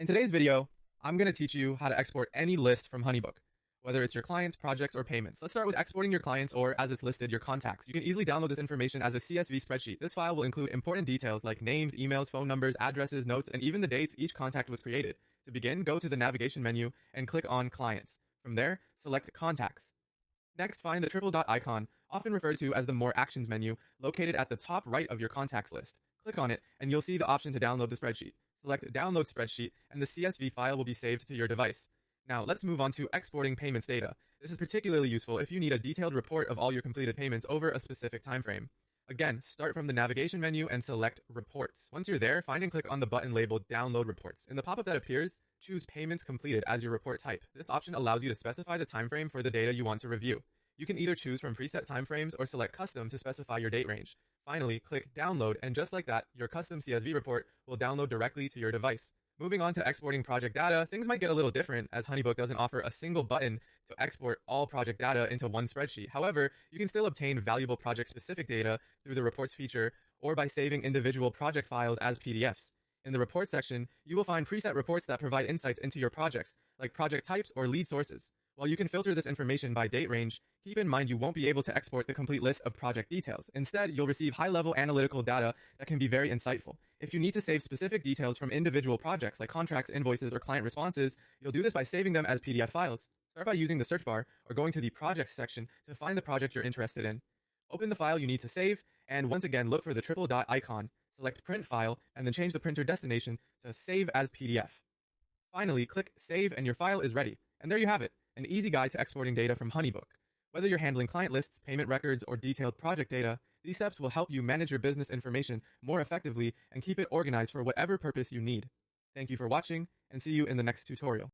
In today's video, I'm going to teach you how to export any list from HoneyBook, whether it's your clients, projects, or payments. Let's start with exporting your clients, or as it's listed, your contacts. You can easily download this information as a CSV spreadsheet. This file will include important details like names, emails, phone numbers, addresses, notes, and even the dates each contact was created. To begin, go to the navigation menu and click on Clients. From there, select Contacts. Next, find the triple dot icon, often referred to as the More Actions menu, located at the top right of your contacts list. Click on it, and you'll see the option to download the spreadsheet. Select Download Spreadsheet, and the CSV file will be saved to your device. Now, let's move on to exporting payments data. This is particularly useful if you need a detailed report of all your completed payments over a specific time frame. Again, start from the navigation menu and select Reports. Once you're there, find and click on the button labeled Download Reports. In the pop-up that appears, choose Payments Completed as your report type. This option allows you to specify the time frame for the data you want to review. You can either choose from preset timeframes or select Custom to specify your date range. Finally, click Download, and just like that, your custom CSV report will download directly to your device. Moving on to exporting project data, things might get a little different as HoneyBook doesn't offer a single button to export all project data into one spreadsheet. However, you can still obtain valuable project-specific data through the Reports feature or by saving individual project files as PDFs. In the Reports section, you will find preset reports that provide insights into your projects, like project types or lead sources. While you can filter this information by date range, keep in mind you won't be able to export the complete list of project details. Instead, you'll receive high-level analytical data that can be very insightful. If you need to save specific details from individual projects like contracts, invoices, or client responses, you'll do this by saving them as PDF files. Start by using the search bar or going to the Projects section to find the project you're interested in. Open the file you need to save, and once again look for the triple dot icon. Select Print File, and then change the printer destination to Save as PDF. Finally, click Save and your file is ready. And there you have it, an easy guide to exporting data from HoneyBook. Whether you're handling client lists, payment records, or detailed project data, these steps will help you manage your business information more effectively and keep it organized for whatever purpose you need. Thank you for watching, and see you in the next tutorial.